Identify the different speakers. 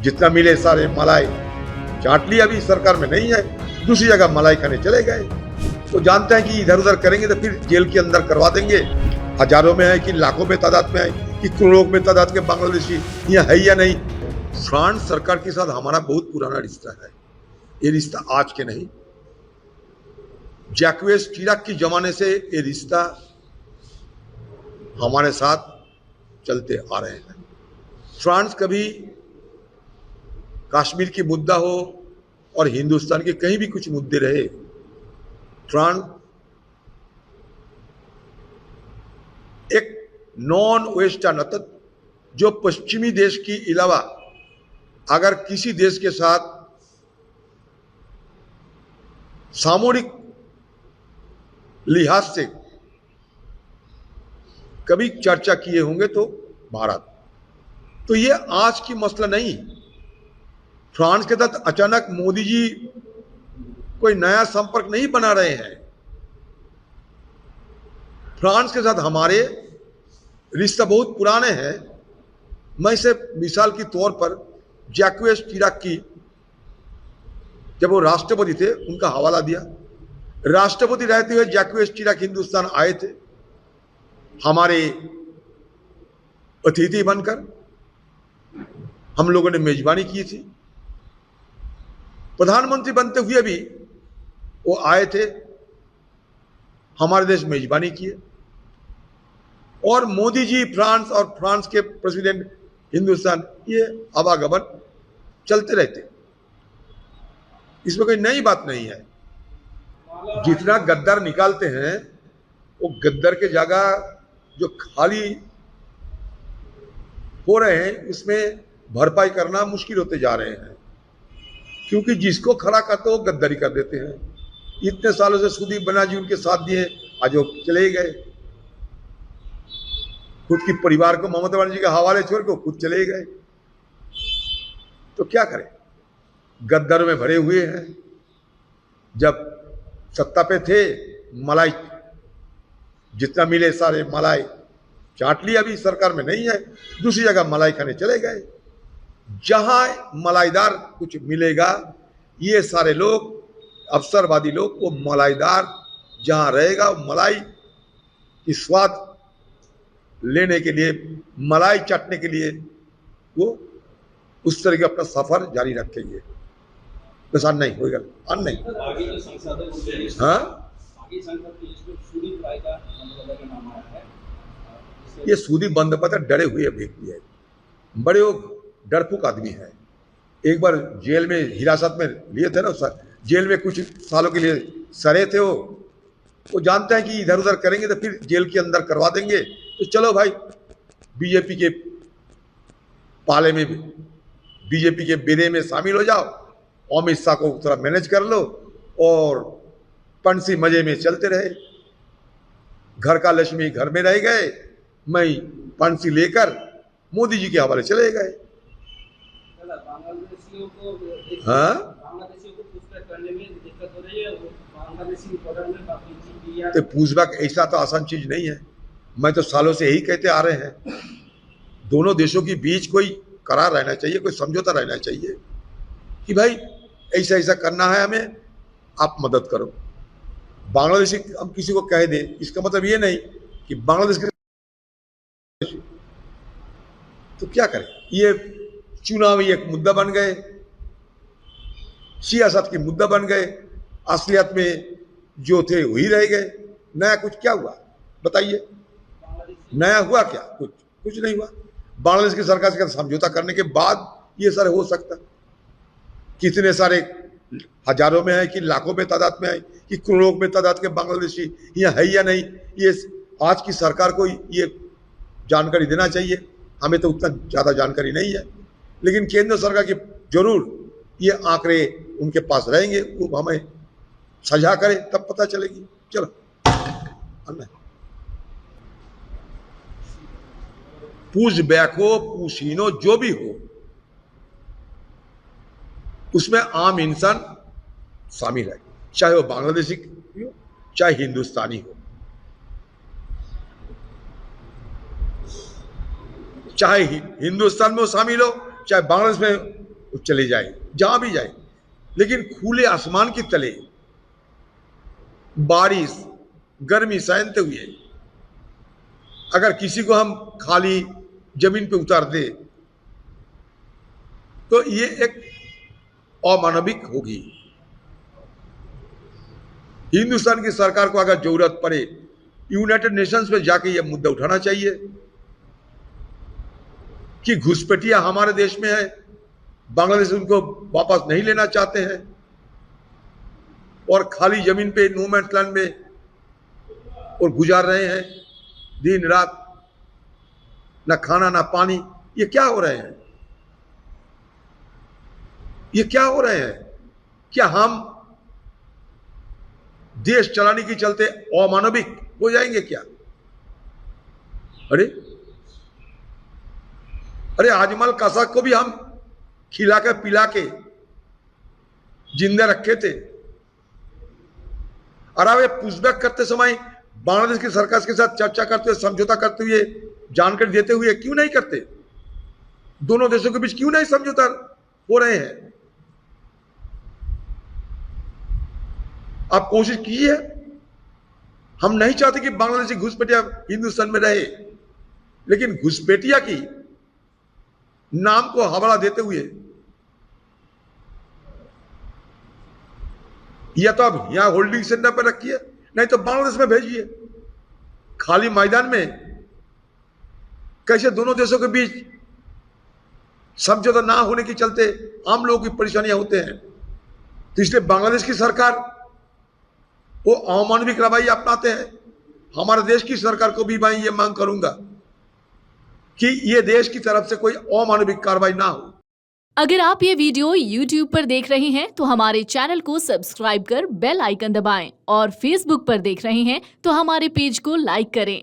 Speaker 1: जितना मिले सारे मलाई चाट लिया, अभी सरकार में नहीं है, दूसरी जगह मलाई खाने चले गए। तो जानते हैं कि इधर उधर करेंगे तो फिर जेल के अंदर करवा देंगे। हजारों में है कि लाखों में तादाद में है कि करोड़ों में तादाद के बांग्लादेशी यहाँ है या नहीं। फ्रांस सरकार के साथ हमारा बहुत पुराना रिश्ता है। ये रिश्ता आज के नहीं, जैक्वेस चिराग के जमाने से ये रिश्ता हमारे साथ चलते आ रहे हैं। फ्रांस कभी कश्मीर की मुद्दा हो और हिंदुस्तान के कहीं भी कुछ मुद्दे रहे, फ्रांस एक नॉन वेस्टर्न अर्थात जो पश्चिमी देश के अलावा अगर किसी देश के साथ सामरिक लिहाज से कभी चर्चा किए होंगे तो भारत। तो ये आज की मसला नहीं। फ्रांस के साथ अचानक मोदी जी कोई नया संपर्क नहीं बना रहे हैं। फ्रांस के साथ हमारे रिश्ता बहुत पुराने हैं। मैं इसे मिसाल के तौर पर जैक्वेस चिराग की, जब वो राष्ट्रपति थे, उनका हवाला दिया। राष्ट्रपति रहते हुए जैक्वेस चिराग हिंदुस्तान आए थे हमारे अतिथि बनकर। हम लोगों ने मेजबानी की थी। प्रधानमंत्री बनते हुए भी वो आए थे, हमारे देश मेजबानी किए। और मोदी जी फ्रांस और फ्रांस के प्रेसिडेंट हिंदुस्तान, ये आवागमन चलते रहते। इसमें कोई नई बात नहीं है। जितना गद्दार निकालते हैं वो गद्दार के जगह जो खाली हो रहे हैं उसमें भरपाई करना मुश्किल होते जा रहे हैं, क्योंकि जिसको खड़ा करते वो गद्दारी कर देते हैं। इतने सालों से सुदीप बनर्जी उनके साथ दिए, आज वो चले गए। खुद की परिवार को ममता बनर्जी के हवाले छोड़ के खुद चले गए। तो क्या करें, गद्दारों में भरे हुए हैं। जब सत्ता पे थे मलाई जितना मिले सारे मलाई चाट लिया, अभी सरकार में नहीं है, दूसरी जगह मलाई खाने चले गए। जहां मलाईदार कुछ मिलेगा, ये सारे लोग अवसरवादी लोग वो मलाईदार जहां रहेगा, मलाई की स्वाद लेने के लिए, मलाई चाटने के लिए वो उस तरह के अपना सफर जारी रखेंगे। नुकसान नहीं होगा, अन्न नहीं। हाँ, ये सूदी बंदोबस्त डरे हुए व्यक्ति है, बड़े वो डरपोक आदमी है। एक बार जेल में हिरासत में लिए थे ना, जेल में कुछ सालों के लिए सरे थे। वो जानते हैं कि इधर उधर करेंगे तो फिर जेल के अंदर करवा देंगे। तो चलो भाई, बीजेपी के पाले में, बीजेपी के बेड़े में शामिल हो जाओ, अमित शाह को थोड़ा मैनेज कर लो और पंसी मजे में चलते रहे। घर का लक्ष्मी घर में रह गए, मैं पंसी लेकर मोदी जी के हवाले चले गए। हाँ, तो पूछबाक ऐसा तो आसान चीज नहीं है। मैं तो सालों से यही कहते आ रहे हैं, दोनों देशों के बीच कोई करार रहना चाहिए, कोई समझौता रहना चाहिए कि भाई ऐसा ऐसा करना है, हमें आप मदद करो। बांग्लादेशी हम किसी को कह दे, इसका मतलब ये नहीं कि बांग्लादेश के, तो क्या करें। ये चुनावी एक मुद्दा बन गए, सियासत की मुद्दा बन गए, असलियत में जो थे वही रह गए। नया कुछ क्या हुआ बताइए? नया हुआ क्या? कुछ नहीं हुआ। बांग्लादेश की सरकार से समझौता करने के बाद ये सारे हो सकता। कितने सारे हजारों में है कि लाखों में तादाद में है कि करोड़ों में तादाद के बांग्लादेशी यहाँ है या नहीं, ये आज की सरकार को ये जानकारी देना चाहिए। हमें तो उतना ज़्यादा जानकारी नहीं है, लेकिन केंद्र सरकार की जरूर ये आंकड़े उनके पास रहेंगे, वो हमें साझा करें तब पता चलेगी। चलो, पूछ बैक हो, पूछीनो, जो भी हो, उसमें आम इंसान शामिल है, चाहे वो बांग्लादेशी हो चाहे हिंदुस्तानी हो, चाहे हिंदुस्तान में शामिल हो चाहे बांग्लादेश में वो चले जाए, जहां भी जाए, लेकिन खुले आसमान के तले बारिश गर्मी सहते हुए अगर किसी को हम खाली जमीन पे उतार दे तो ये एक अमानविक होगी। हिंदुस्तान की सरकार को अगर जरूरत पड़े यूनाइटेड नेशंस में जाके यह मुद्दा उठाना चाहिए कि घुसपैठिया हमारे देश में है, बांग्लादेश उनको वापस नहीं लेना चाहते हैं और खाली जमीन पे नो मैंस लैंड में और गुजार रहे हैं दिन रात, ना खाना ना पानी। ये क्या हो रहे हैं? ये क्या हो रहे हैं? क्या हम देश चलाने के चलते अमानविक हो जाएंगे क्या? अरे अरे अजमल कसाब को भी हम खिला के पिला के जिंदा रखे थे, और अब पुशबैक करते समय बांग्लादेश की सरकार के साथ चर्चा करते हुए, समझौता करते हुए, जानकारी देते हुए क्यों नहीं करते? दोनों देशों के बीच क्यों नहीं समझौता हो रहे हैं? आप कोशिश कीजिए। हम नहीं चाहते कि बांग्लादेशी घुसपैठिया हिंदुस्तान में रहे, लेकिन घुसपैठिया की नाम को हवाला देते हुए या तो आप यहां होल्डिंग सेंटर पर रखिए, नहीं तो बांग्लादेश में भेजिए। खाली मैदान में कैसे दोनों देशों के बीच समझौता ना होने के चलते आम लोगों की परेशानियां होते हैं। तो इसलिए बांग्लादेश की सरकार वो अमानविक रवैया अपनाते हैं। हमारे देश की सरकार को भी मैं ये मांग करूंगा कि ये देश की तरफ से कोई अमानविक कार्रवाई ना हो।
Speaker 2: अगर आप ये वीडियो YouTube पर देख रहे हैं तो हमारे चैनल को सब्सक्राइब कर बेल आइकन दबाएं, और Facebook पर देख रहे हैं तो हमारे पेज को लाइक करें।